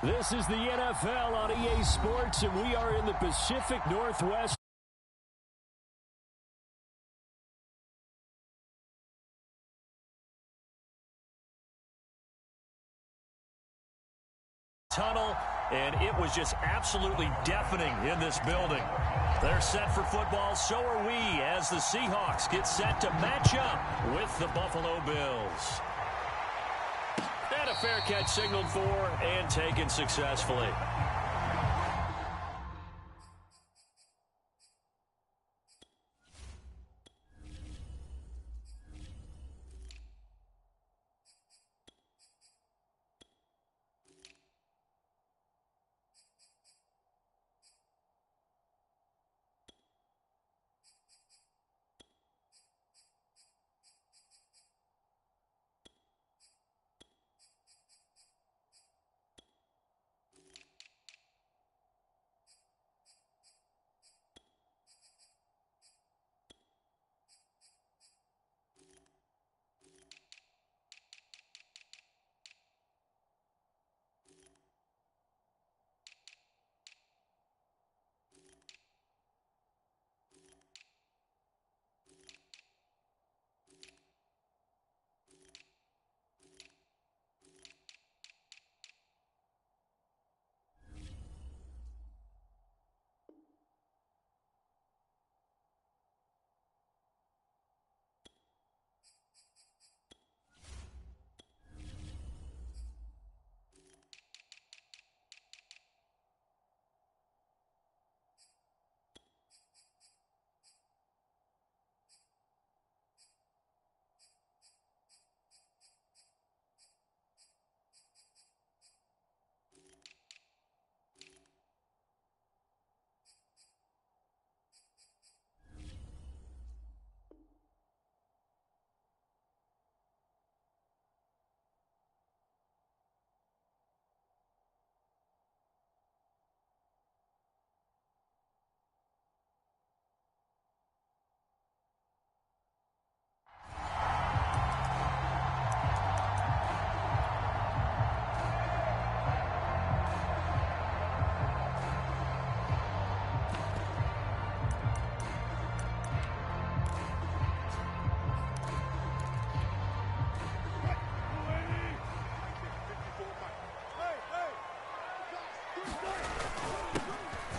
This is the NFL on EA Sports, and we are in the Pacific Northwest. Tunnel, and it was just absolutely deafening in this building. They're set for football, so are we, as the Seahawks get set to match up with the Buffalo Bills. And a fair catch signaled for and taken successfully.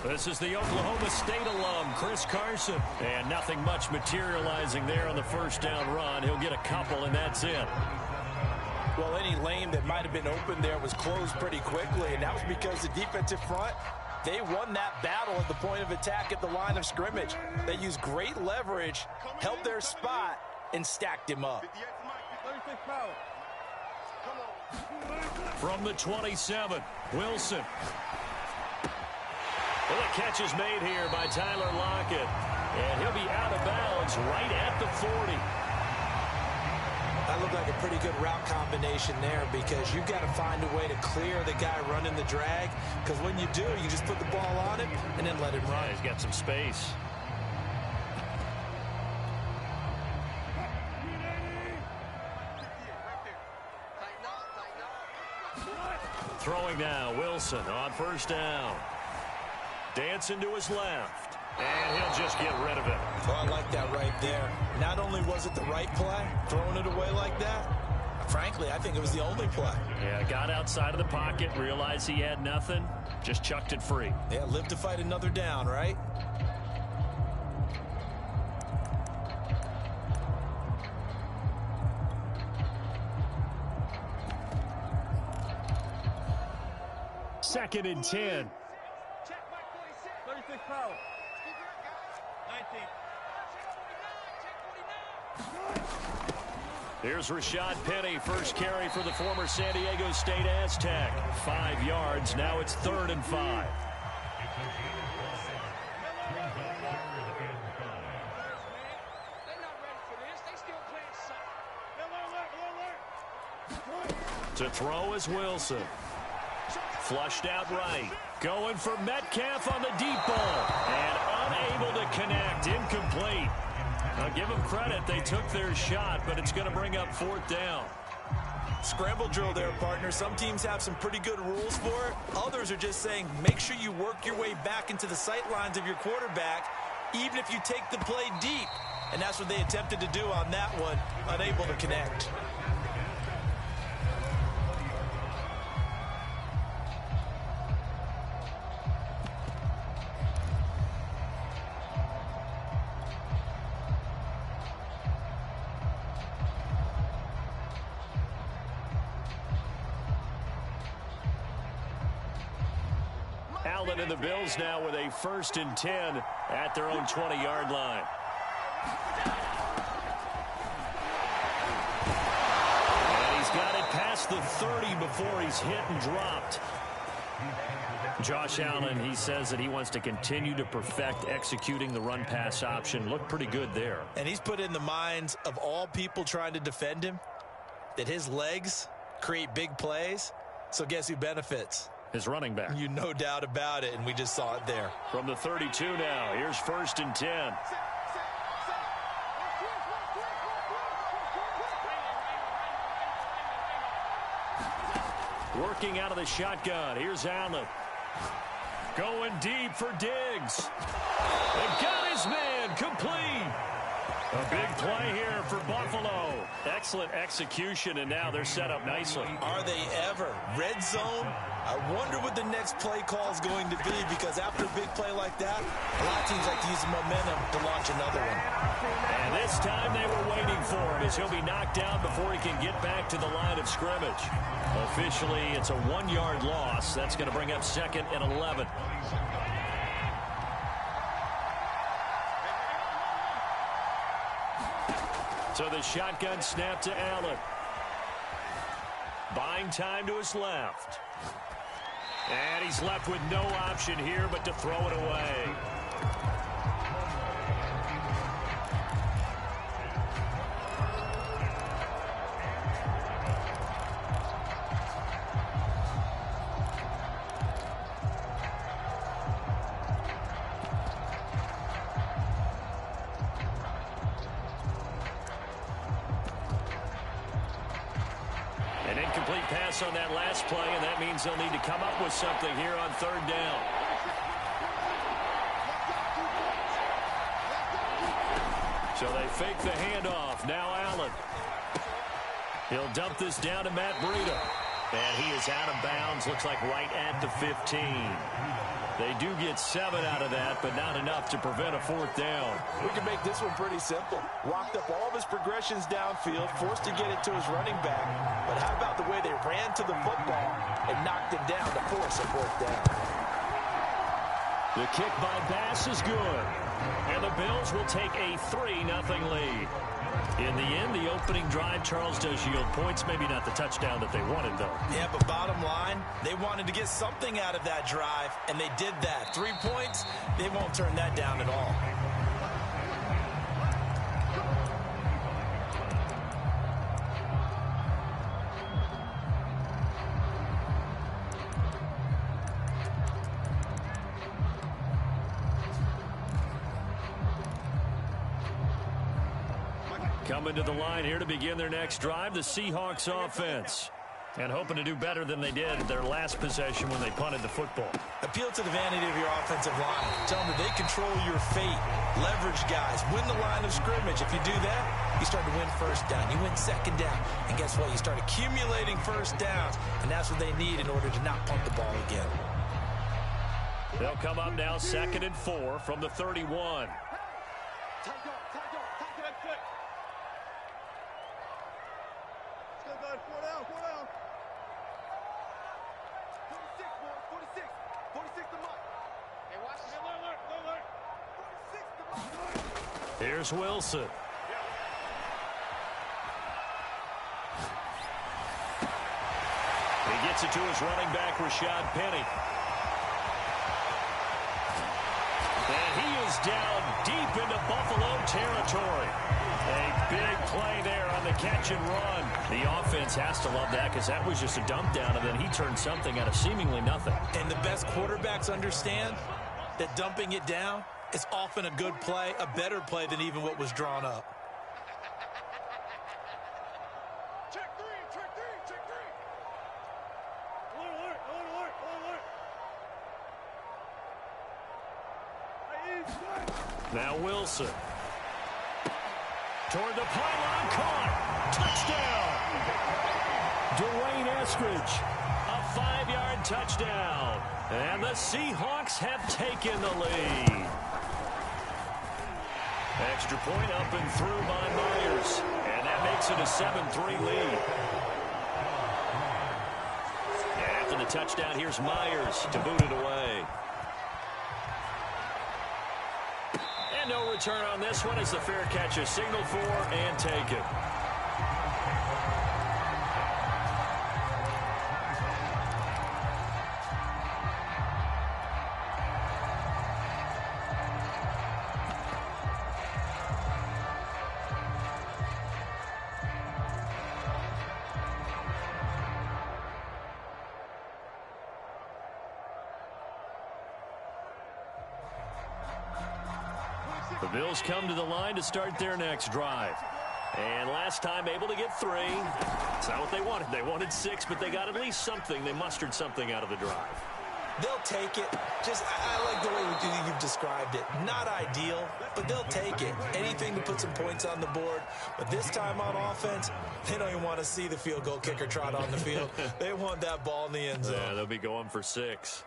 This is the Oklahoma State alum, Chris Carson. And nothing much materializing there on the first down run. He'll get a couple, and that's it. Well, any lane that might have been open there was closed pretty quickly, and that was because the defensive front, they won that battle at the point of attack at the line of scrimmage. They used great leverage, held their spot, and stacked him up. From the 27, Wilson. Well, the catch is made here by Tyler Lockett, and he'll be out of bounds right at the 40. That looked like a pretty good route combination there because you've got to find a way to clear the guy running the drag, because when you do, you just put the ball on him and then let him run. Yeah, he's got some space. Throwing now, Wilson on first down. Dancing to his left, and he'll just get rid of it. Oh, I like that right there. Not only was it the right play, throwing it away like that, frankly, I think it was the only play. Yeah, got outside of the pocket, realized he had nothing, just chucked it free. Yeah, live to fight another down, right? Second and 10. Here's Rashad Penny, first carry for the former San Diego State Aztec. 5 yards, now it's 3rd and 5. To throw is Wilson. Flushed out right. Going for Metcalf on the deep ball. And unable to connect. Incomplete. I'll give them credit. They took their shot, but it's going to bring up 4th down. Scramble drill there, partner. Some teams have some pretty good rules for it. Others are just saying, make sure you work your way back into the sight lines of your quarterback, even if you take the play deep. And that's what they attempted to do on that one, unable to connect. Allen and the Bills now with a 1st and 10 at their own 20-yard line. And he's got it past the 30 before he's hit and dropped. Josh Allen, he says that he wants to continue to perfect executing the run-pass option. Looked pretty good there. And he's put in the minds of all people trying to defend him that his legs create big plays. So guess who benefits? His running back. You no doubt about it, and we just saw it there. From the 32 now, here's 1st and 10. Working out of the shotgun. Here's Allen. Going deep for Diggs. And got his man complete. A big play here for Buffalo. Excellent execution, and now they're set up nicely. Are they ever? Red zone? I wonder what the next play call is going to be, because after a big play like that, a lot of teams like to use the momentum to launch another one. And this time they were waiting for him, as he'll be knocked down before he can get back to the line of scrimmage. Officially, it's a 1-yard loss. That's going to bring up 2nd and 11. So the shotgun snap to Allen. Buying time to his left. And he's left with no option here but to throw it away. An incomplete pass on that last play, and that means they'll need to come up with something here on 3rd down. So they fake the handoff. Now Allen. He'll dump this down to Matt Breida. And he is out of bounds, looks like right at the 15. They do get 7 out of that, but not enough to prevent a 4th down. We can make this one pretty simple. Walked up all of his progressions downfield, forced to get it to his running back. But how about the way they ran to the football and knocked him down to force a 4th down? The kick by Bass is good. And the Bills will take a 3-0 lead. In the end, the opening drive, Charles, does yield points. Maybe not the touchdown that they wanted, though. Yeah, but bottom line, they wanted to get something out of that drive, and they did that. 3 points, they won't turn that down at all. Coming to the line here to begin their next drive, the Seahawks offense. And hoping to do better than they did their last possession when they punted the football. Appeal to the vanity of your offensive line. Tell them that they control your fate. Leverage guys. Win the line of scrimmage. If you do that, you start to win 1st down. You win 2nd down. And guess what? You start accumulating 1st downs. And that's what they need in order to not punt the ball again. They'll come up now 2nd and 4 from the 31. Here's Wilson. He gets it to his running back, Rashad Penny. And he is down deep into Buffalo territory. A big play there on the catch and run. The offense has to love that, because that was just a dump down, and then he turned something out of seemingly nothing. And the best quarterbacks understand that dumping it down is often a good play, a better play than even what was drawn up. Check three, check three, Now Wilson. Toward the pylon, caught. Touchdown. Dwayne Eskridge, a 5-yard touchdown. And the Seahawks have taken the lead. Extra point up and through by Myers. And that makes it a 7-3 lead. And after the touchdown, here's Myers to boot it away. And no return on this one as the fair catch is signaled for and taken. The Bills come to the line to start their next drive. And last time able to get 3. That's not what they wanted. They wanted 6, but they got at least something. They mustered something out of the drive. They'll take it. I like the way you've described it. Not ideal, but they'll take it. Anything to put some points on the board. But this time on offense, they don't even want to see the field goal kicker trot on the field. They want that ball in the end zone. Yeah, they'll be going for 6.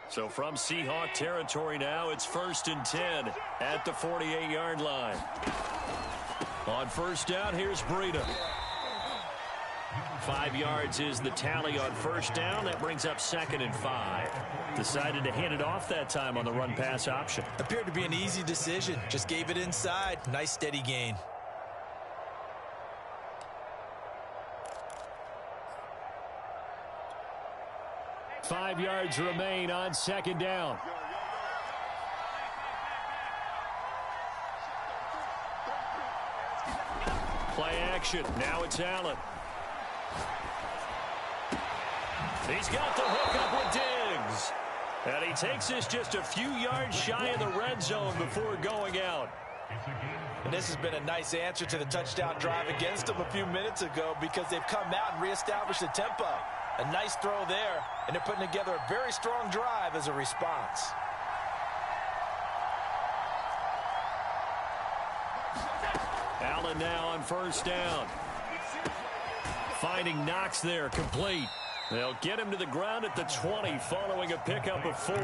So from Seahawk territory now, it's 1st and 10 at the 48-yard line. On first down, here's Breida. 5 yards is the tally on first down. That brings up 2nd and 5. Decided to hand it off that time on the run-pass option. Appeared to be an easy decision. Just gave it inside. Nice steady gain. Five yards remain on 2nd down. Play action. Now it's Allen. He's got the hook up with Diggs. And he takes this just a few yards shy of the red zone before going out. And this has been a nice answer to the touchdown drive against them a few minutes ago because they've come out and reestablished the tempo. A nice throw there, and they're putting together a very strong drive as a response. Allen now on first down. Finding Knox there, complete. They'll get him to the ground at the 20 following a pickup of 4.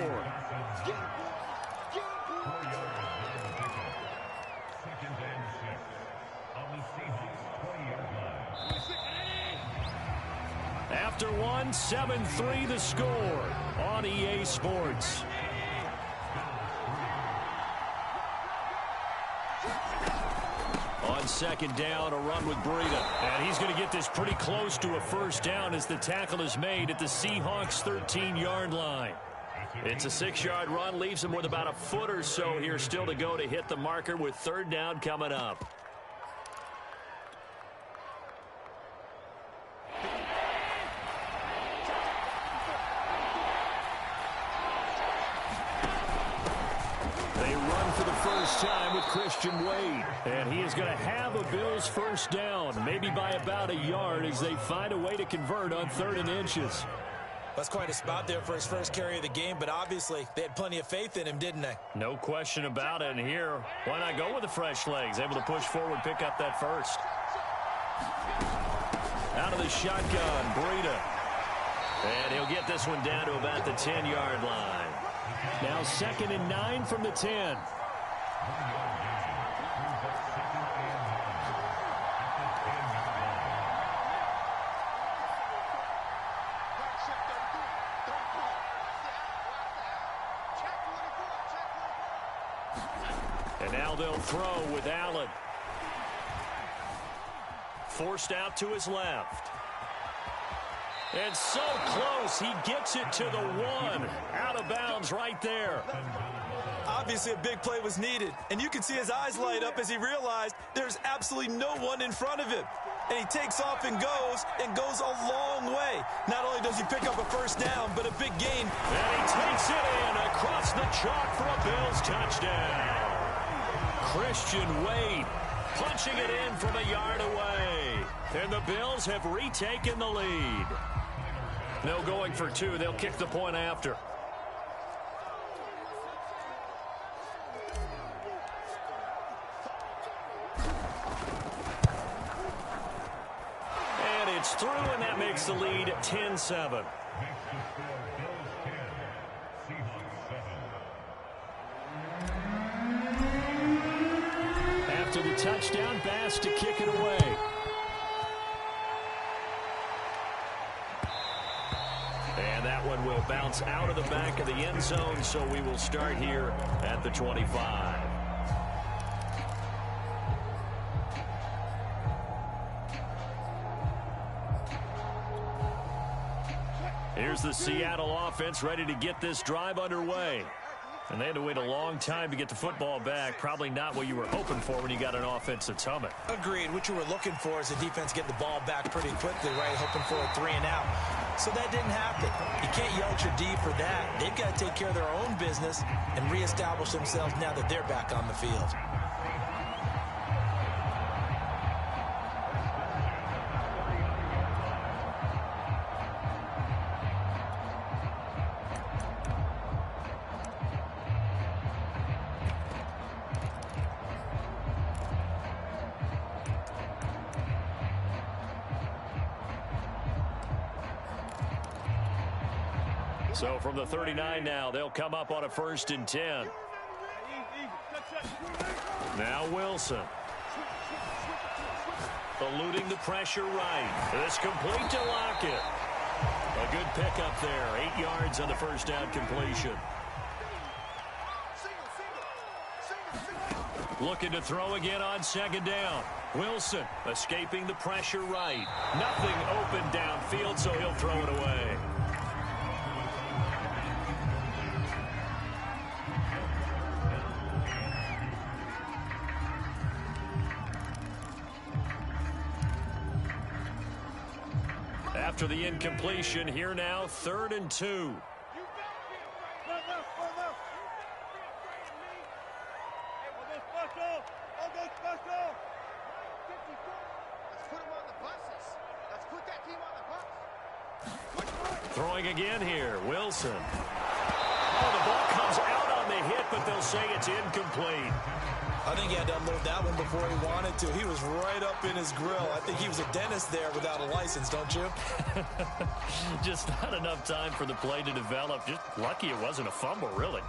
After 1, 7-3 the score on EA Sports. On 2nd down, a run with Breida. And he's going to get this pretty close to a first down as the tackle is made at the Seahawks' 13-yard line. It's a 6-yard run, leaves him with about a foot or so here still to go to hit the marker with 3rd down coming up. Time with Christian Wade, and he is going to have a Bills first down, maybe by about a yard as they find a way to convert on 3rd and inches. That's quite a spot there for his first carry of the game, but obviously they had plenty of faith in him, didn't they? No question about it. And here, why not go with the fresh legs? Able to push forward, pick up that first. Out of the shotgun, Breida. And he'll get this one down to about the 10-yard line. Now 2nd and 9 from the 10. And now they'll throw with Allen. Forced out to his left. And so close, he gets it to the 1. Out of bounds right there. Obviously a big play was needed, and you can see his eyes light up as he realized there's absolutely no one in front of him. And he takes off and goes a long way. Not only does he pick up a first down, but a big gain. And he takes it in across the chalk for a Bills touchdown. Christian Wade punching it in from a yard away. And the Bills have retaken the lead. No going for 2. They'll kick the point after. through, and that makes the lead 10-7. After the touchdown, Bass to kick it away. And that one will bounce out of the back of the end zone, so we will start here at the 25. Here's the Seattle offense ready to get this drive underway. And they had to wait a long time to get the football back. Probably not what you were hoping for when you got an offense that's humming. Agreed. What you were looking for is the defense getting the ball back pretty quickly, right? Hoping for a 3 and out. So that didn't happen. You can't yell at your D for that. They've got to take care of their own business and reestablish themselves now that they're back on the field. So from the 39 now, they'll come up on a 1st and 10. Now Wilson. Eluding the pressure right. This complete to Lockett. A good pickup there. 8 yards on the first down completion. Looking to throw again on 2nd down. Wilson escaping the pressure right. Nothing open downfield, so he'll throw it away. After the incompletion, here now, 3rd and 2. Throwing again here, Wilson. Oh, the ball comes out on the hit, but they'll say it's incomplete. I think he had to unload that one before he wanted to. He was right up in his grill. I think he was a dentist there without a license, don't you? Just not enough time for the play to develop. Just lucky it wasn't a fumble, really.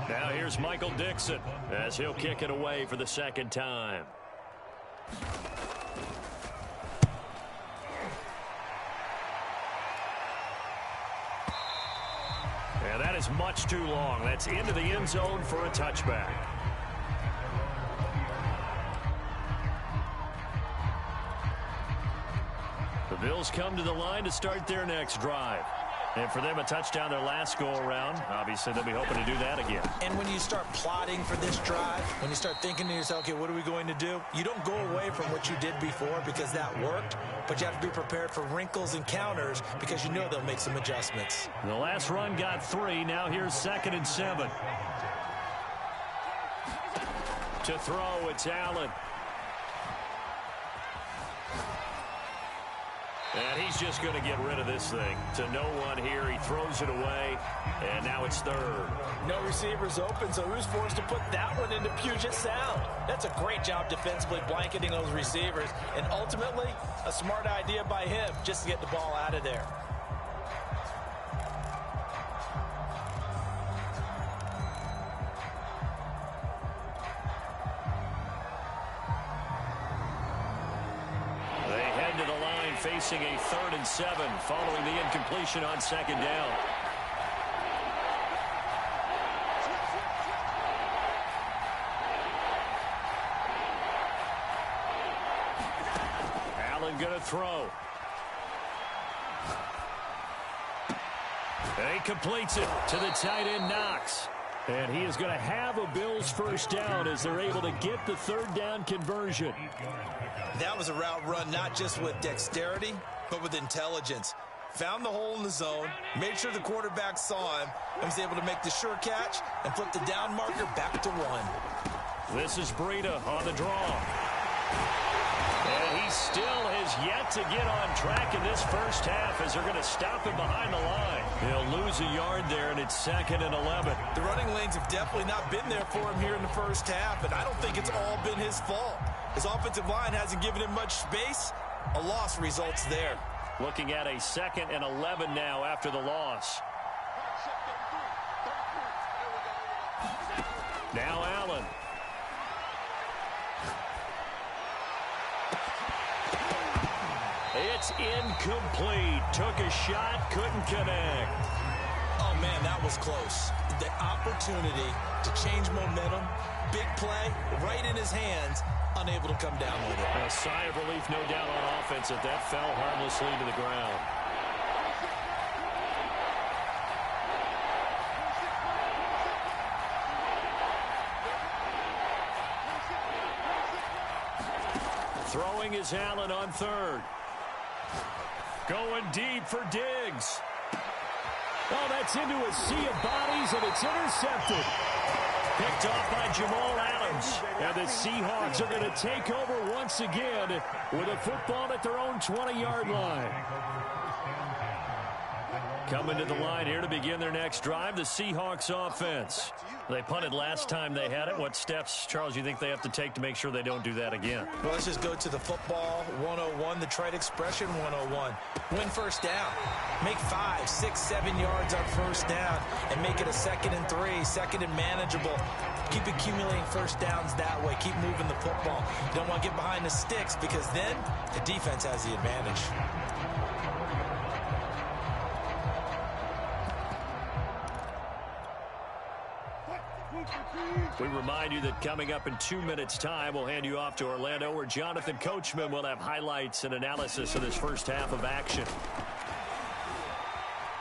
Now here's Michael Dixon as he'll kick it away for the 2nd time. And that is much too long. That's into the end zone for a touchback. The Bills come to the line to start their next drive. And for them, a touchdown their last go-around. Obviously, they'll be hoping to do that again. And when you start plotting for this drive, when you start thinking to yourself, okay, what are we going to do? You don't go away from what you did before because that worked, but you have to be prepared for wrinkles and counters because you know they'll make some adjustments. The last run got 3. Now here's 2nd and 7. To throw, it's Allen. And he's just going to get rid of this thing. To no one here, he throws it away, and now it's 3rd. No receivers open, so who's forced to put that one into Puget Sound? That's a great job defensively blanketing those receivers, and ultimately, a smart idea by him just to get the ball out of there. Facing a 3rd and 7 following the incompletion on 2nd down. Allen going to throw. And he completes it to the tight end, Knox. And he is going to have a Bills 1st down as they're able to get the 3rd down conversion. That was a route run not just with dexterity, but with intelligence. Found the hole in the zone, made sure the quarterback saw him, and was able to make the sure catch and flip the down marker back to 1. This is Breida on the draw. And he He still has yet to get on track in this first half as they're going to stop him behind the line. He'll lose a yard there, and it's 2nd and 11. The running lanes have definitely not been there for him here in the first half, and I don't think it's all been his fault. His offensive line hasn't given him much space. A loss results there. Looking at a 2nd and 11 now after the loss. Now Allen. It's incomplete. Took a shot, couldn't connect. Oh, man, that was close. The opportunity to change momentum, big play, right in his hands, unable to come down with it. A sigh of relief, no doubt, on offense that fell harmlessly to the ground. Throwing is Allen on 3rd. Going deep for Diggs. Oh, that's into a sea of bodies, and it's intercepted. Picked off by Jamal Adams. And the Seahawks are going to take over once again with a football at their own 20-yard line. Coming to the line here to begin their next drive, the Seahawks offense. They punted last time they had it. What steps, Charles, you think they have to take to make sure they don't do that again? Well, let's just go to the football 101, the trade expression 101. Win first down. Make 5, 6, 7 yards on first down and make it a 2nd and 3, 2nd and manageable. Keep accumulating first downs that way. Keep moving the football. You don't want to get behind the sticks because then the defense has the advantage. We remind you that coming up in 2 minutes' time, we'll hand you off to Orlando, where Jonathan Coachman will have highlights and analysis of this first half of action.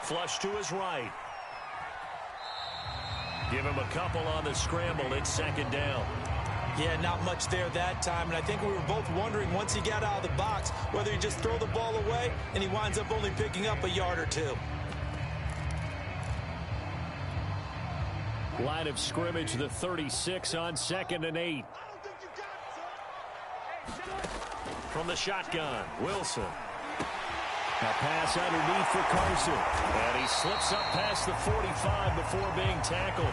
Flush to his right. Give him a couple on the scramble. It's 2nd down. Yeah, not much there that time, and I think we were both wondering once he got out of the box whether he just throw the ball away and he winds up only picking up a yard or 2. Line of scrimmage, the 36 on 2nd and 8. From the shotgun, Wilson. A pass underneath for Carson. And he slips up past the 45 before being tackled.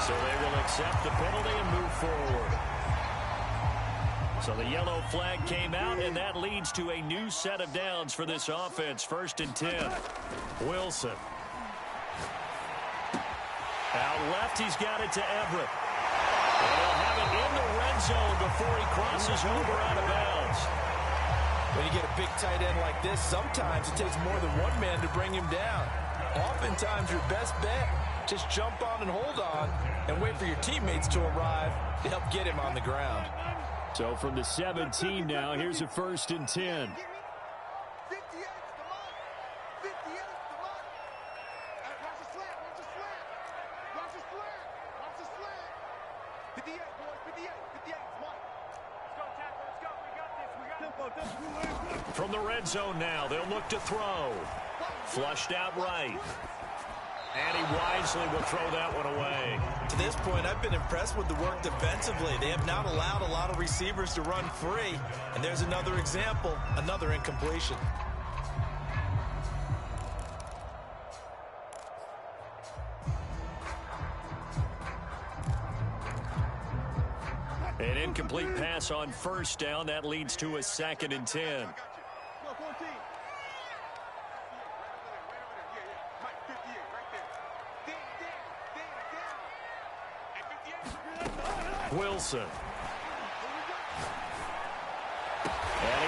So they will accept the penalty and move forward. So the yellow flag came out, and that leads to a new set of downs for this offense. 1st and 10. Wilson. Out left, he's got it to Everett. And he'll have it in the red zone before he crosses over out of bounds. When you get a big tight end like this, sometimes it takes more than one man to bring him down. Oftentimes, your best bet, just jump on and hold on and wait for your teammates to arrive to help get him on the ground. So from the 17 now, here's a 1st and 10. From the red zone now, they'll look to throw. Flushed out right. And he wisely will throw that one away. To this point, I've been impressed with the work defensively. They have not allowed a lot of receivers to run free. And there's another example, another incompletion. An incomplete pass on first down. That leads to a 2nd and 10. Wilson. And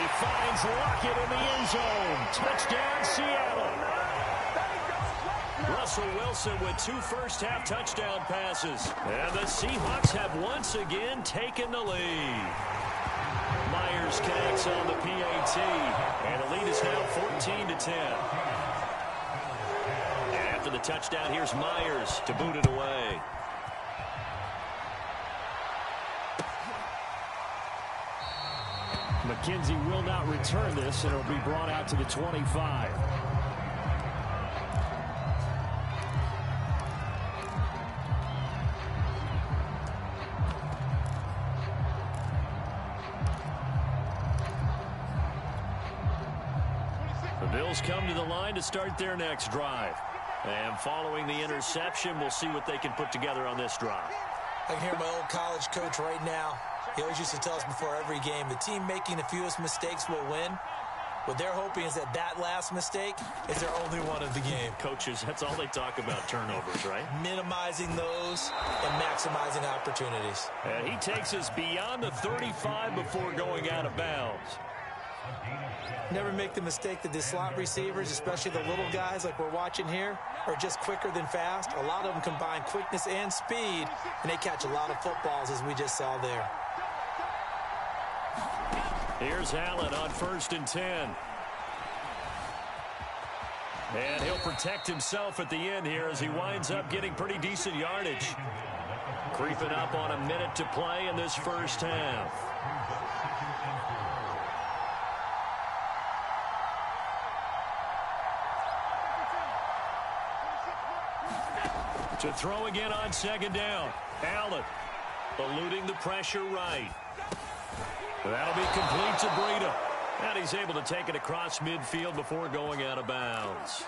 he finds Lockett in the end zone. Touchdown, Seattle. Russell Wilson with 2 first-half touchdown passes. And the Seahawks have once again taken the lead. Myers connects on the PAT. And the lead is now 14-10. And after the touchdown, here's Myers to boot it away. McKenzie will not return this, and it'll be brought out to the 25. the line to start their next drive. And following the interception, we'll see what they can put together on this drive. I can hear my old college coach right now. He always used to tell us before every game, the team making the fewest mistakes will win. What they're hoping is that that last mistake is their only one of the game. Coaches, that's all they talk about, turnovers, right? Minimizing those and maximizing opportunities. And he takes us beyond the 35 before going out of bounds. Never make the mistake that the slot receivers, especially the little guys like we're watching here, are just quicker than fast. A lot of them combine quickness and speed, and they catch a lot of footballs, as we just saw there. Here's Allen on 1st and 10. And he'll protect himself at the end here as he winds up getting pretty decent yardage. Creeping up on a minute to play in this first half. To throw again on 2nd down. Allen eluding the pressure right. That'll be complete to Breida. And he's able to take it across midfield before going out of bounds.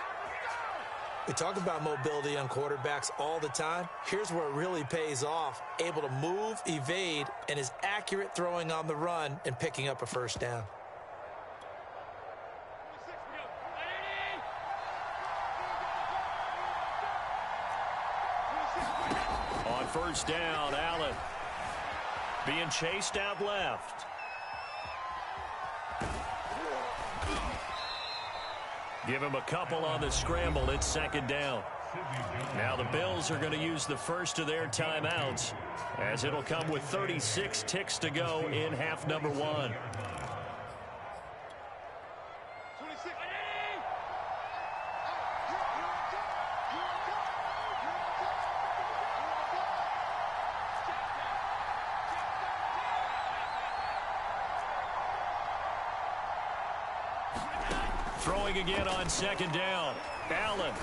We talk about mobility on quarterbacks all the time. Here's where it really pays off. Able to move, evade, and is accurate throwing on the run and picking up a first down. On 1st down, Allen being chased out left. Give him a couple on the scramble. It's 2nd down. Now the Bills are going to use the first of their timeouts, as it'll come with 36 ticks to go in half number 1. Throwing again on 2nd down. Allen.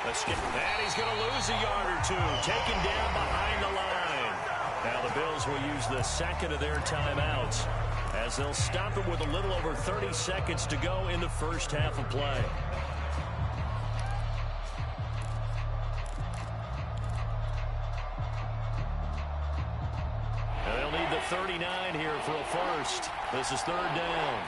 And he's going to lose a yard or two. Taken down behind the line. Now the Bills will use the second of their timeouts, as they'll stop it with a little over 30 seconds to go in the first half of play. And they'll need the 39 here for a first. This is 3rd down.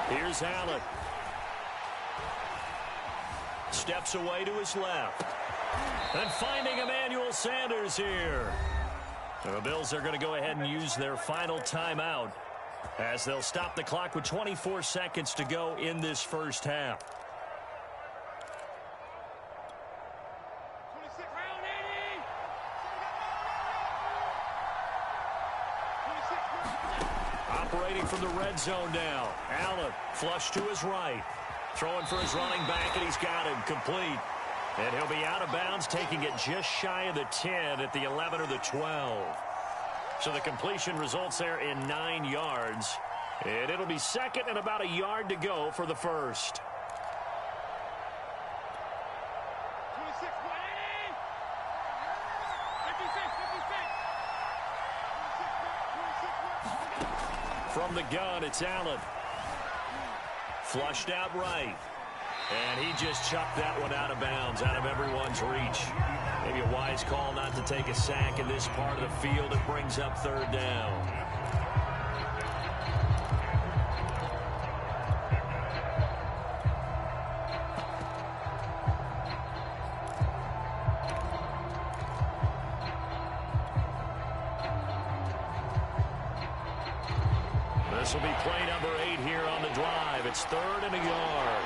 Here's Allen. Steps away to his left. And finding Emmanuel Sanders here. The Bills are going to go ahead and use their final timeout, as they'll stop the clock with 24 seconds to go in this first half. Operating from the red zone now. Allen flush to his right. Throwing for his running back, and he's got him complete. And he'll be out of bounds, taking it just shy of the 10 at the 11 or the 12. So the completion results there in 9 yards. And it'll be 2nd and about a yard to go for the first. From the gun, it's Allen. Flushed out right. And he just chucked that one out of bounds, out of everyone's reach. Maybe a wise call not to take a sack in this part of the field. It brings up 3rd down. This will be play number 8 here on the drive. It's 3rd and a yard.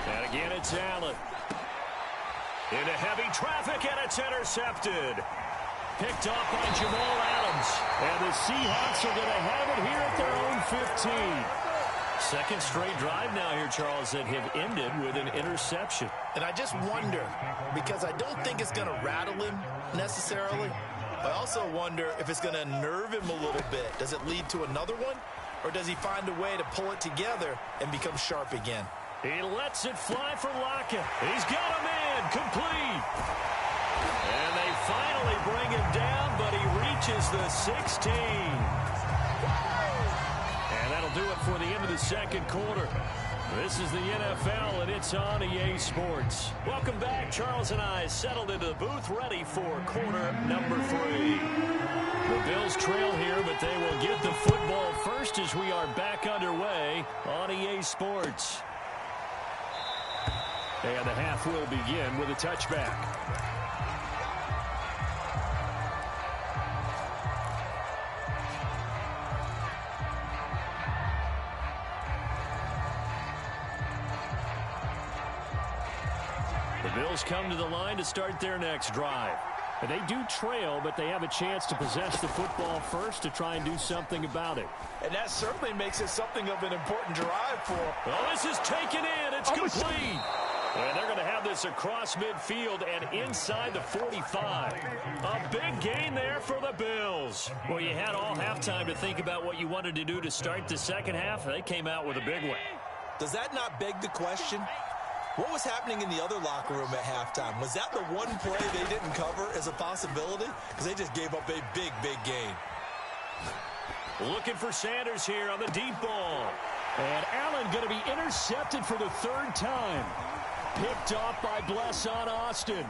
And again, it's Allen. Into heavy traffic, and it's intercepted. Picked off by Jamal Adams. And the Seahawks are going to have it here at their own 15. Second straight drive now here, Charles, that have ended with an interception. And I just wonder, because I don't think it's going to rattle him necessarily. I also wonder if it's going to nerve him a little bit. Does it lead to another one? or does he find a way to pull it together and become sharp again? He lets it fly for Lockett. He's got him in, complete. And they finally bring him down, but he reaches the 16. And that'll do it for the end of the second quarter. This is the NFL, and it's on EA Sports. Welcome back. Charles and I settled into the booth, ready for quarter number 3. The Bills trail here, but they will get the football first as we are back underway on EA Sports. And the half will begin with a touchback. The Bills come to the line to start their next drive. And they do trail, but they have a chance to possess the football first to try and do something about it. And that certainly makes it something of an important drive for them. Oh, this is taken in. It's complete. And they're going to have this across midfield and inside the 45. A big gain there for the Bills. Well, you had all halftime to think about what you wanted to do to start the second half. They came out with a big one. Does that not beg the question? What was happening in the other locker room at halftime? Was that the one play they didn't cover as a possibility? Because they just gave up a big, big gain. Looking for Sanders here on the deep ball. And Allen going to be intercepted for the third time. Picked off by Bless on Austin.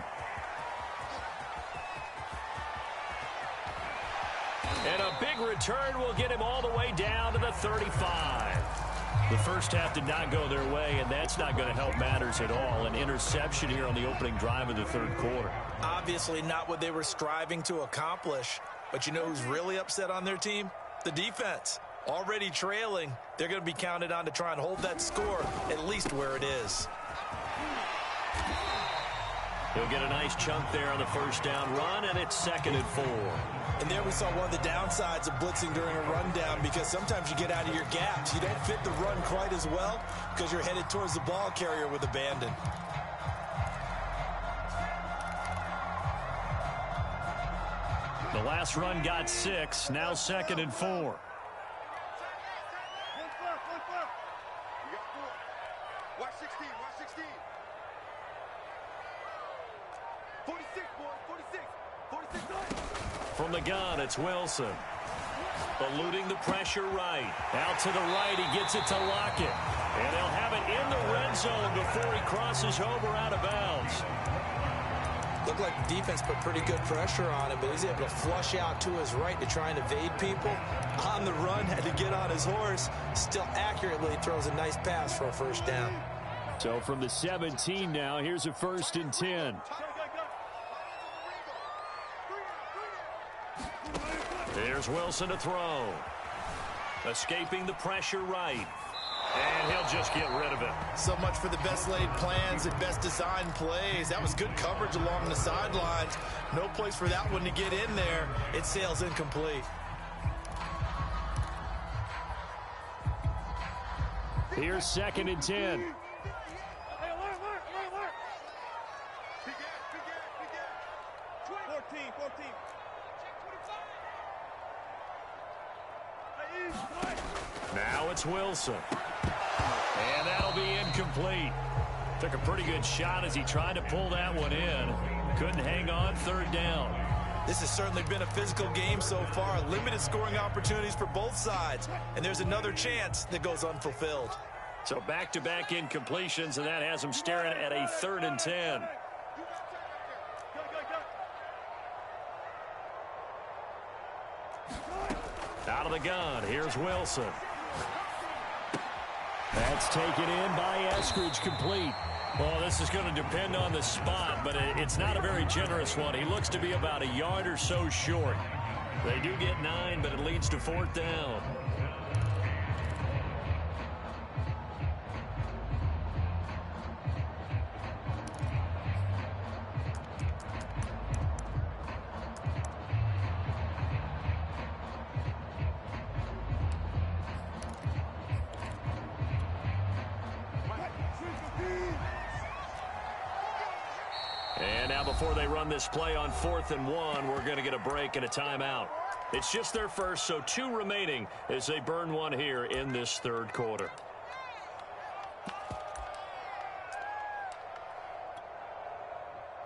And a big return will get him all the way down to the 35. The first half did not go their way, and that's not going to help matters at all. An interception here on the opening drive of the third quarter. Obviously not what they were striving to accomplish. But you know who's really upset on their team? The defense. Already trailing, they're going to be counted on to try and hold that score at least where it is. He'll get a nice chunk there on the first down run, and it's 2nd and 4. And there we saw one of the downsides of blitzing during a rundown, because sometimes you get out of your gaps. You don't fit the run quite as well because you're headed towards the ball carrier with abandon. The last run got 6, now 2nd and 4. Watch 16, watch 16. 46, boy, 46. 46. From the gun, it's Wilson. Eluding the pressure right. Out to the right, he gets it to Lockett. And they'll have it in the red zone before he crosses over out of bounds. Looked like the defense put pretty good pressure on him, but he's able to flush out to his right to try and evade people. On the run, had to get on his horse. Still accurately throws a nice pass for a first down. So from the 17 now, here's a 1st and 10. Here's Wilson to throw. Escaping the pressure right. And he'll just get rid of it. So much for the best laid plans and best designed plays. That was good coverage along the sidelines. No place for that one to get in there. It sails incomplete. Here's 2nd and 10. 14. Now it's Wilson. And that'll be incomplete. Took a pretty good shot as he tried to pull that one in. Couldn't hang on, 3rd down. This has certainly been a physical game so far. Limited scoring opportunities for both sides. And there's another chance that goes unfulfilled. So back-to-back incompletions, and that has him staring at a 3rd and 10. Out of the gun, here's Wilson. That's taken in by Eskridge, complete. Well, this is going to depend on the spot, but it's not a very generous one. He looks to be about a yard or so short. They do get 9, but it leads to 4th down. And now before they run this play on 4th and 1, we're going to get a break and a timeout. It's just their first, so 2 remaining as they burn one here in this third quarter.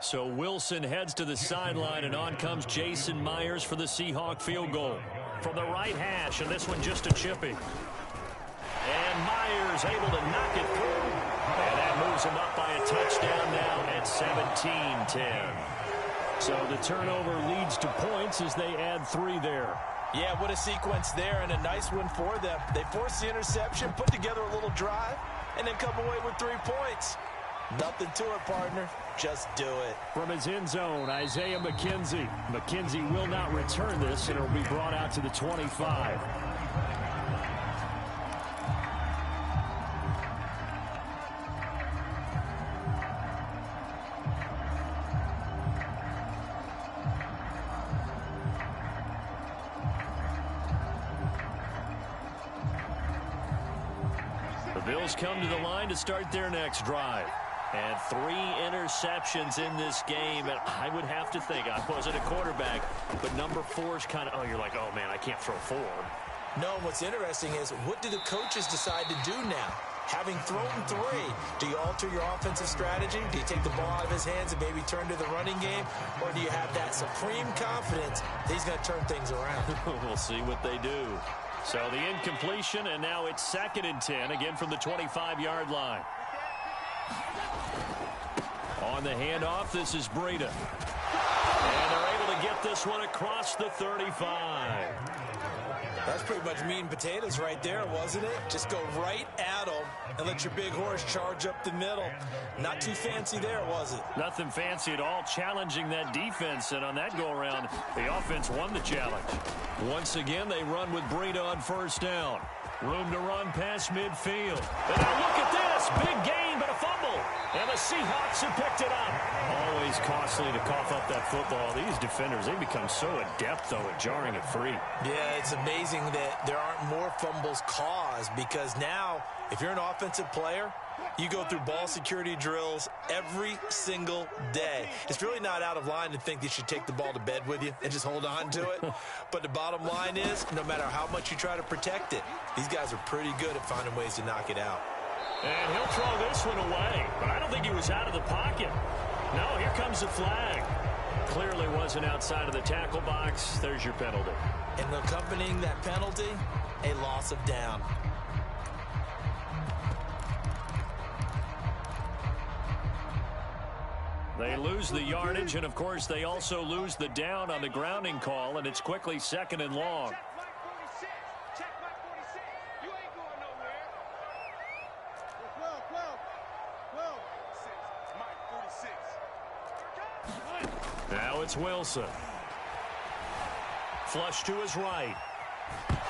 So Wilson heads to the sideline, and on comes Jason Myers for the Seahawk field goal. From the right hash, and this one just a chippy. And Myers able to knock it through. And that moves him up by a touchdown now at 17-10. So the turnover leads to points as they add 3 there. Yeah, what a sequence there, and a nice one for them. They force the interception, put together a little drive, and then come away with 3 points. Nothing to it, partner. Just do it. From his end zone, Isaiah McKenzie. McKenzie will not return this, and it will be brought out to the 25. The Bills come to the line to start their next drive. And 3 interceptions in this game. And I would have to think, I wasn't a quarterback, but number 4 is kind of, oh, you're like, oh, man, I can't throw 4. No, what's interesting is, what do the coaches decide to do now? Having thrown 3, do you alter your offensive strategy? Do you take the ball out of his hands and maybe turn to the running game? Or do you have that supreme confidence that he's going to turn things around? We'll see what they do. So the incompletion, and now it's 2nd and 10, again from the 25-yard line. On the handoff, this is Breida. And they're able to get this one across the 35. That's pretty much meat and potatoes right there, wasn't it? Just go right at them and let your big horse charge up the middle. Not too fancy there, was it? Nothing fancy at all, challenging that defense. And on that go-around, the offense won the challenge. Once again, they run with Breida on 1st down. Room to run past midfield. And now look at this. Big gain, but a fumble. And the Seahawks have picked it up. Always costly to cough up that football. These defenders, they become so adept, though, at jarring it free. Yeah, it's amazing that there aren't more fumbles caused, because now, if you're an offensive player, you go through ball security drills every single day. It's really not out of line to think you should take the ball to bed with you and just hold on to it. But the bottom line is, no matter how much you try to protect it, these guys are pretty good at finding ways to knock it out. And he'll throw this one away, but I don't think he was out of the pocket. No, here comes the flag. Clearly wasn't outside of the tackle box. There's your penalty. And accompanying that penalty, a loss of down. They lose the yardage, and, of course, they also lose the down on the grounding call, and it's quickly 2nd and long. Check my 46. You ain't going nowhere. 12. Mike 46. Now it's Wilson. Flush to his right.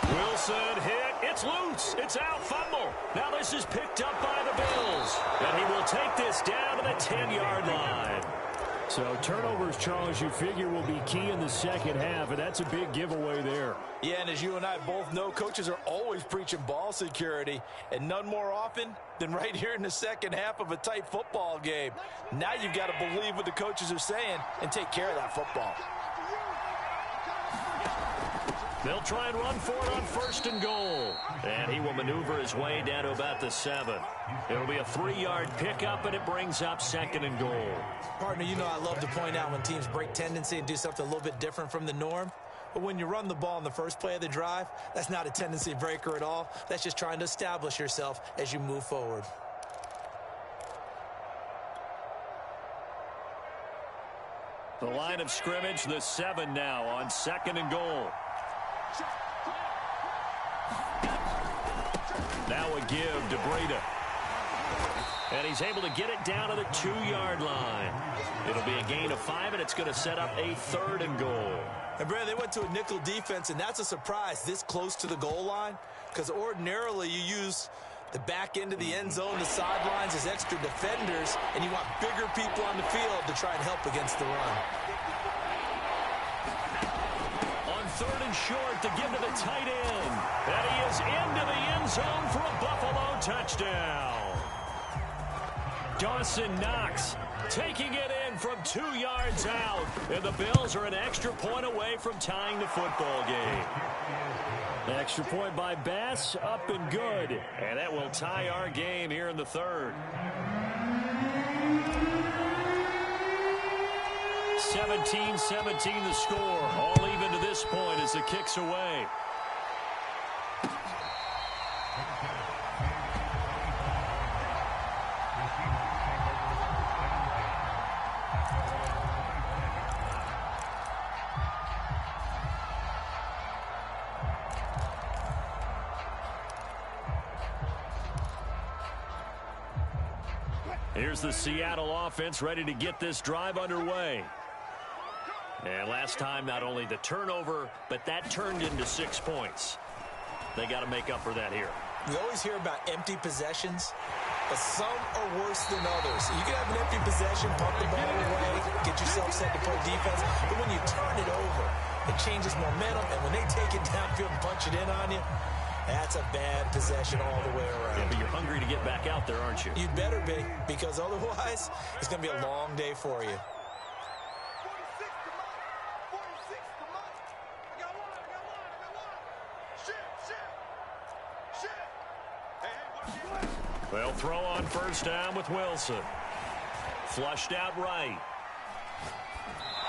Wilson hit. It's loose. It's out. Fumble. Now this is picked up by the Bills. And he will take this down to the 10-yard line. So turnovers, Charles, you figure will be key in the second half, and that's a big giveaway there. Yeah, and as you and I both know, coaches are always preaching ball security, and none more often than right here in the second half of a tight football game. Now you've got to believe what the coaches are saying and take care of that football. They'll try and run for it on 1st and goal. And he will maneuver his way down to about the 7. It'll be a 3-yard pickup, and it brings up 2nd and goal. Partner, you know I love to point out when teams break tendency and do something a little bit different from the norm. But when you run the ball in the first play of the drive, that's not a tendency breaker at all. That's just trying to establish yourself as you move forward. The line of scrimmage, the 7 now on 2nd and goal. Now a give to Breida. And he's able to get it down to the 2-yard line. It'll be a gain of 5, and it's going to set up a 3rd and goal. And, Brad, they went to a nickel defense, and that's a surprise this close to the goal line, because ordinarily you use the back end of the end zone, the sidelines as extra defenders, and you want bigger people on the field to try and help against the run. On 3rd and short to give to the tight end. And he is into the end zone for a Buffalo touchdown. Dawson Knox taking it in from 2 yards out. And the Bills are an extra point away from tying the football game. An extra point by Bass, up and good. And that will tie our game here in the third. 17-17 the score. All even to this point as the kick's away. Here's the Seattle offense ready to get this drive underway. And last time, not only the turnover, but that turned into 6 points. They got to make up for that here. We always hear about empty possessions, but some are worse than others. You can have an empty possession, pump the ball away, get yourself set to play defense, but when you turn it over, it changes momentum, and when they take it downfield and punch it in on you, that's a bad possession all the way around. Yeah, but you're hungry to get back out there, aren't you? You'd better be, because otherwise, it's going to be a long day for you. They'll throw on first down with Wilson. Flushed out right.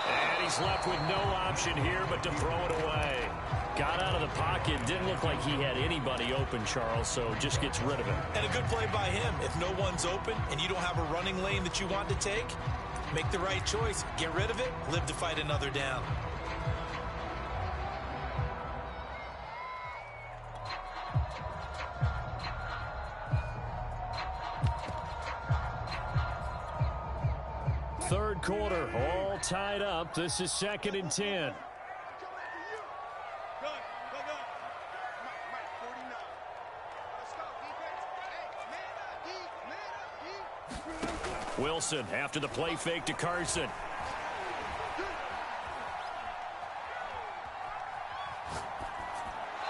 And he's left with no option here but to throw it away. Got out of the pocket. Didn't look like he had anybody open, Charles, so just gets rid of it. And a good play by him. If no one's open and you don't have a running lane that you want to take, make the right choice. Get rid of it. Live to fight another down. Third quarter, all tied up. This is 2nd and 10. Wilson after the play fake to Carson.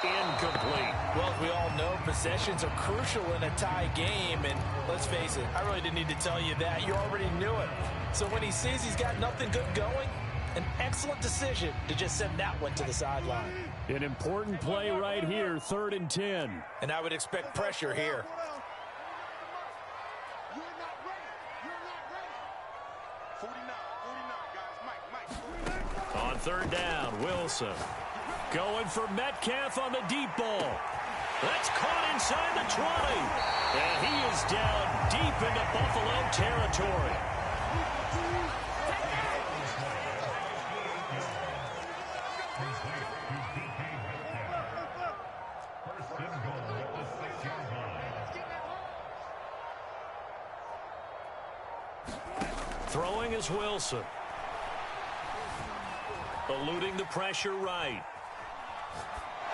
Incomplete. Well, as we all know, possessions are crucial in a tie game, and let's face it, I really didn't need to tell you that. You already knew it. So when he sees he's got nothing good going, an excellent decision to just send that one to the sideline. An important play right here, 3rd and 10. And I would expect pressure here. On 3rd down, Wilson. Going for Metcalf on the deep ball. That's caught inside the 20. And he is down deep into Buffalo territory. Throwing is Wilson. Eluding the pressure right.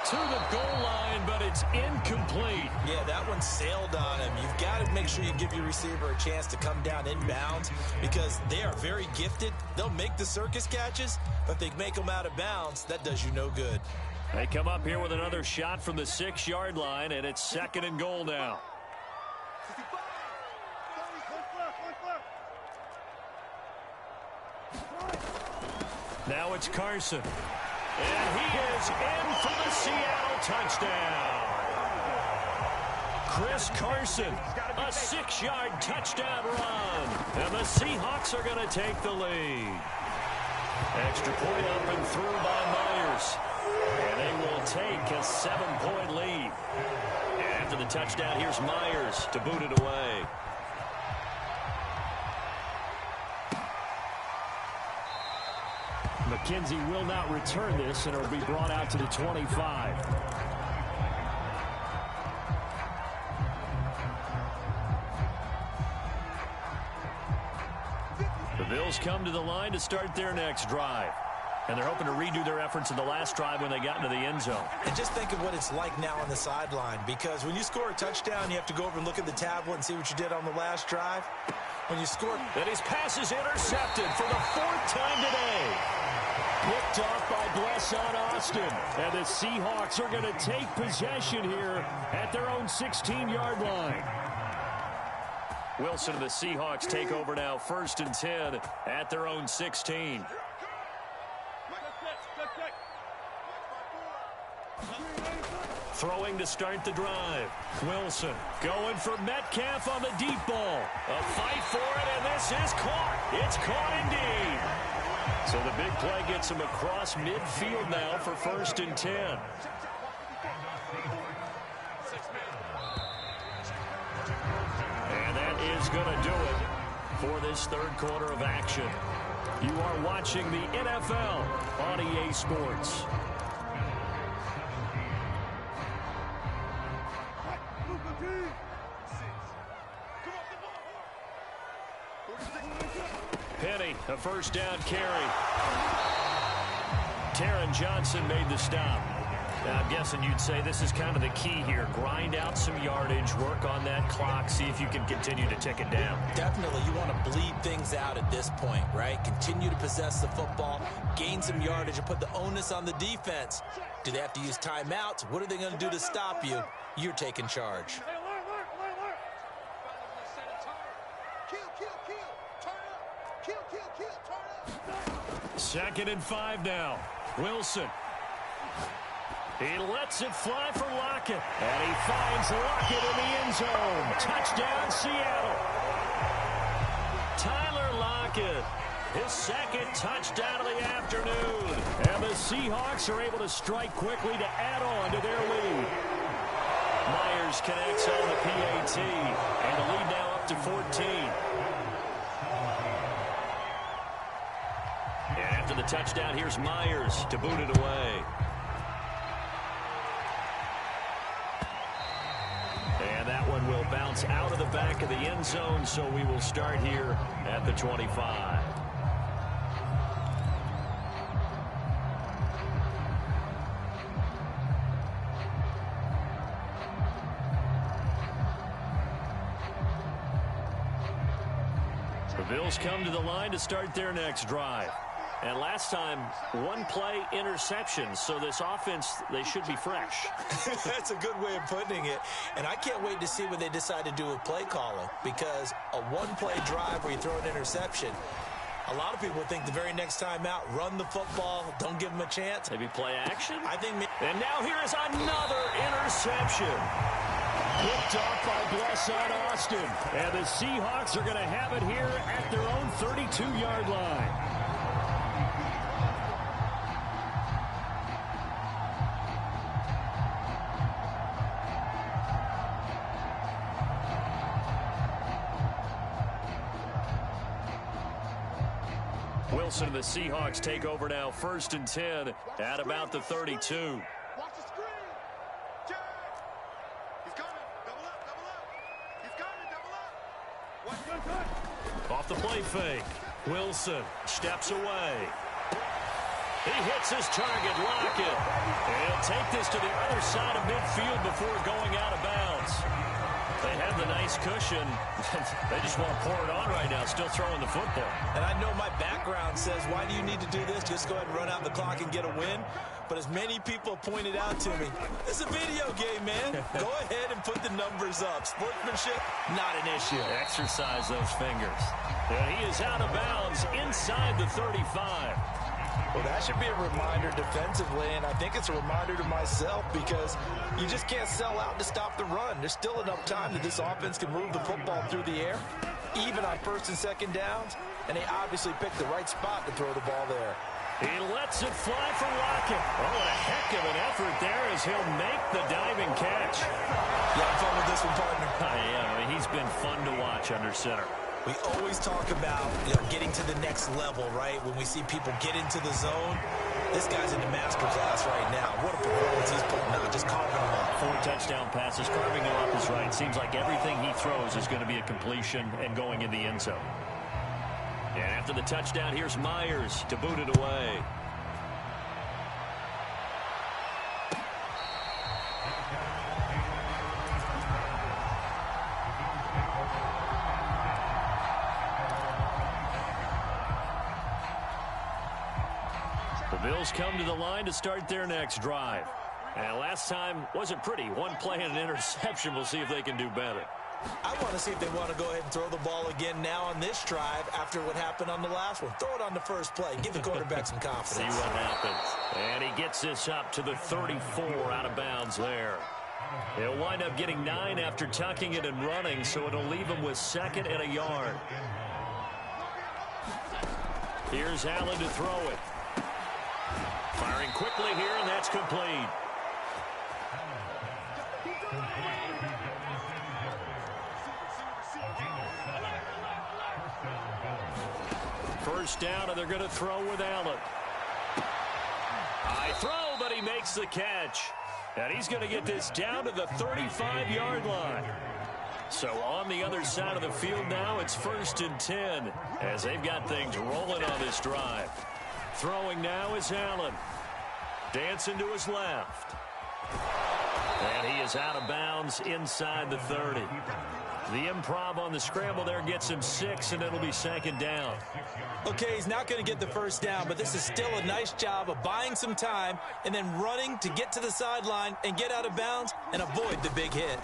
To the goal line, but it's incomplete. Yeah, that one sailed on him. You've got to make sure you give your receiver a chance to come down inbounds because they are very gifted. They'll make the circus catches, but if they make them out of bounds, that does you no good. They come up here with another shot from the 6-yard line, and it's 2nd and goal now. Now it's Carson. And he is in for the Seattle touchdown. Chris Carson, a 6-yard touchdown run. And the Seahawks are going to take the lead. Extra point up and through by Myers. And they will take a 7-point lead. And after the touchdown, here's Myers to boot it away. McKenzie will not return this, and it will be brought out to the 25. The Bills come to the line to start their next drive. And they're hoping to redo their efforts in the last drive when they got into the end zone. And just think of what it's like now on the sideline, because when you score a touchdown, you have to go over and look at the tablet and see what you did on the last drive. When you score... And his pass is intercepted for the 4th time today. Picked off by Blesson Austin. And the Seahawks are going to take possession here at their own 16-yard line. Wilson and the Seahawks take over now, 1st and 10 at their own 16. Throwing to start the drive. Wilson going for Metcalf on the deep ball. A fight for it, and this is caught. It's caught indeed. So the big play gets him across midfield now for 1st and 10. And that is going to do it for this 3rd quarter of action. You are watching the NFL on EA Sports. Penny, a 1st down carry. Taron Johnson made the stop. Now, I'm guessing you'd say this is kind of the key here. Grind out some yardage, work on that clock, see if you can continue to tick it down. Definitely, you want to bleed things out at this point, right? Continue to possess the football, gain some yardage, and put the onus on the defense. Do they have to use timeouts? What are they going to do to stop you? You're taking charge. 2nd and 5 now. Wilson. He lets it fly for Lockett. And he finds Lockett in the end zone. Touchdown, Seattle. Tyler Lockett, his 2nd touchdown of the afternoon. And the Seahawks are able to strike quickly to add on to their lead. Myers connects on the PAT. And the lead now up to 14. And after the touchdown, here's Myers to boot it away. And that one will bounce out of the back of the end zone, so we will start here at the 25. The Bills come to the line to start their next drive. And last time, 1-play interception. So this offense, they should be fresh. That's a good way of putting it. And I can't wait to see what they decide to do with play calling. Because a 1-play drive where you throw an interception, a lot of people think the very next time out, run the football, don't give them a chance. Maybe play action? I think. And now here is another interception. Picked off by Bless on Austin. And the Seahawks are going to have it here at their own 32-yard line. Wilson and the Seahawks take over now, 1st and 10 at about the 32. Watch the screen. Jack. He's coming. Double up, double up. He's coming, double up. Watch. Off the play fake. Wilson steps away. He hits his target, Lockett. And he'll take this to the other side of midfield before going out of bounds. They have the nice cushion. They just want to pour it on right now, still throwing the football. And I know my background says, why do you need to do this? Just go ahead and run out the clock and get a win. But as many people pointed out to me, it's a video game, man. Go ahead and put the numbers up. Sportsmanship, not an issue. Exercise those fingers. And he is out of bounds inside the 35. Well, that should be a reminder defensively, and I think it's a reminder to myself because you just can't sell out to stop the run. There's still enough time that this offense can move the football through the air, even on 1st and 2nd downs, and they obviously picked the right spot to throw the ball there. He lets it fly for Lockett. Oh, what a heck of an effort there as he'll make the diving catch. You having fun with this one, partner? I am. I mean, he's been fun to watch under center. We always talk about, getting to the next level, right? When we see people get into the zone, this guy's in the master class right now. What a performance he's putting out, just carving them up. 4 touchdown passes, carving them up is right. Seems like everything he throws is going to be a completion and going in the end zone. And after the touchdown, here's Myers to boot it away. The Bills come to the line to start their next drive. And last time wasn't pretty. 1 play and an interception. We'll see if they can do better. I want to see if they want to go ahead and throw the ball again now on this drive after what happened on the last one. Throw it on the first play. Give the quarterback some confidence. See what happens. And he gets this up to the 34 out of bounds there. He'll wind up getting 9 after tucking it and running, so it'll leave him with 2nd and a yard. Here's Allen to throw it. Firing quickly here, and that's complete. First down, and they're going to throw with Allen. High throw, but he makes the catch. And he's going to get this down to the 35-yard line. So on the other side of the field now, it's 1st and 10 as they've got things rolling on this drive. Throwing now is Allen. Dancing to his left. And he is out of bounds inside the 30. The improv on the scramble there gets him 6, and it'll be 2nd down. Okay, he's not going to get the first down, but this is still a nice job of buying some time and then running to get to the sideline and get out of bounds and avoid the big hit.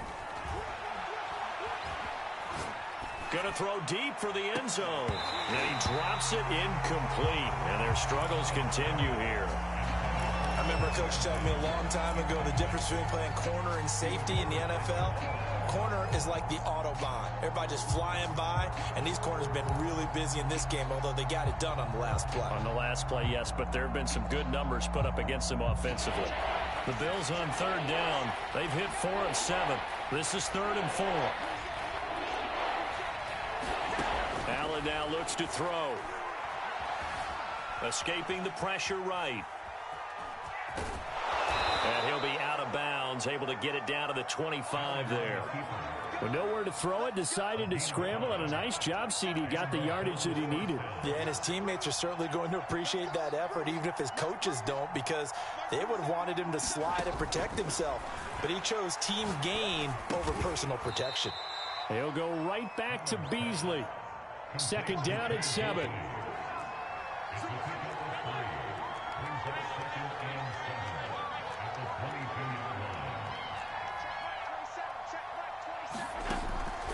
Going to throw deep for the end zone. And he drops it incomplete. And their struggles continue here. I remember a coach telling me a long time ago the difference between playing corner and safety in the NFL. Corner is like the Autobahn. Everybody just flying by, and these corners have been really busy in this game, although they got it done on the last play. On the last play, yes, but there have been some good numbers put up against them offensively. The Bills on 3rd down. They've hit 4 of 7. This is 3rd and 4. Allen now looks to throw. Escaping the pressure right. And he'll be out of bounds, able to get it down to the 25 there. With nowhere to throw it, decided to scramble, and a nice job, CD. Got the yardage that he needed. Yeah, and his teammates are certainly going to appreciate that effort, even if his coaches don't, because they would have wanted him to slide and protect himself. But he chose team gain over personal protection. He'll go right back to Beasley. 2nd down at 7.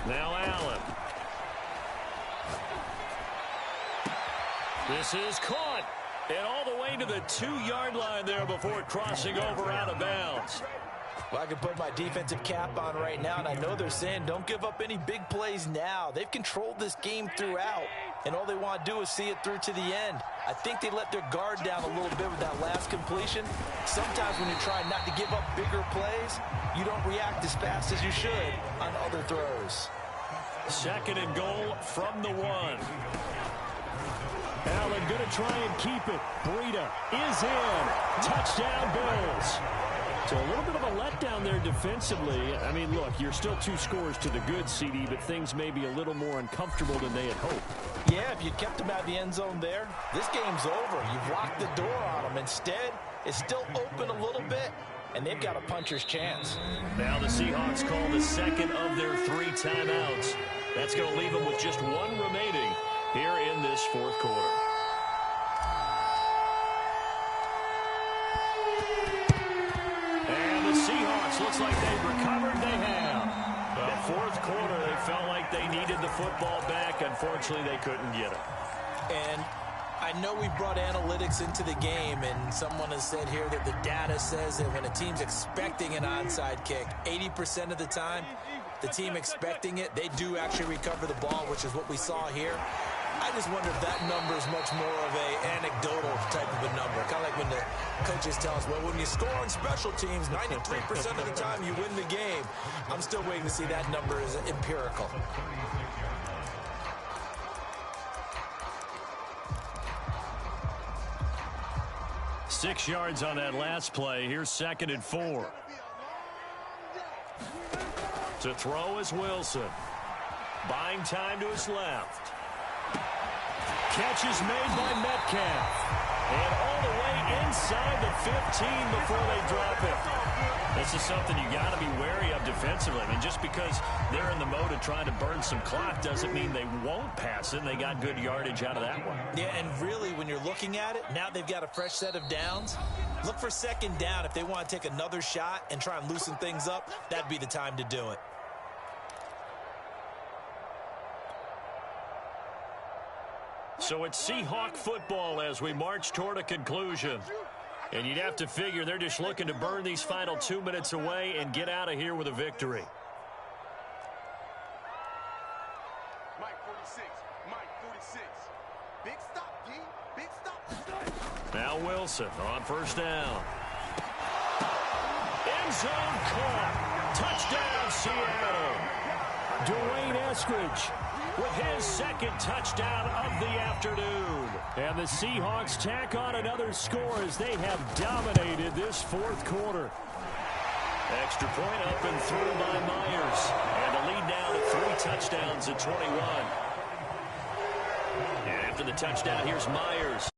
Now Allen. This is caught. And all the way to the 2-yard line there before crossing over out of bounds. Well, I can put my defensive cap on right now, and I know they're saying don't give up any big plays now. They've controlled this game throughout, and all they want to do is see it through to the end. I think they let their guard down a little bit with that last completion. Sometimes when you're trying not to give up bigger plays, you don't react as fast as you should on other throws. 2nd and goal from the 1. Allen going to try and keep it. Breida is in. Touchdown, Bills. So a little bit of a letdown there defensively. I mean, look, you're still 2 scores to the good, CD, but things may be a little more uncomfortable than they had hoped. Yeah, if you kept them out of the end zone there, this game's over. You've locked the door on them. Instead, it's still open a little bit, and they've got a puncher's chance. Now the Seahawks call the 2nd of their 3 timeouts. That's going to leave them with just 1 remaining here in this 4th quarter. And the Seahawks, looks like they've recovered. They have. The 4th quarter, they felt like they needed the football back. Unfortunately, they couldn't get it. And I know we brought analytics into the game, and someone has said here that the data says that when a team's expecting an onside kick, 80% of the time, the team expecting it, they do actually recover the ball, which is what we saw here. I just wonder if that number is much more of a anecdotal type of a number. Kind of like when the coaches tell us, well, when you score on special teams, 93% of the time you win the game. I'm still waiting to see that number is empirical. Six yards on that last play. Here's 2nd and 4. To throw is Wilson. Buying time to his left. Catch is made by Metcalf. And all the way inside the 15 before they drop it. This is something you got to be wary of defensively. I mean, just because they're in the mode of trying to burn some clock doesn't mean they won't pass it. And they got good yardage out of that one. Yeah, and really, when you're looking at it, now they've got a fresh set of downs. Look for 2nd down. If they want to take another shot and try and loosen things up, that'd be the time to do it. So it's Seahawk football as we march toward a conclusion. And you'd have to figure they're just looking to burn these final 2 minutes away and get out of here with a victory. Mike 46. Mike 46. Big stop, D. Big stop. Now Wilson on first down. End zone caught. Touchdown, Seattle. Dwayne Eskridge with his second touchdown of the afternoon. And the Seahawks tack on another score as they have dominated this fourth quarter. Extra point up and through by Myers. And the lead now to 3 touchdowns at 21. And after the touchdown, here's Myers.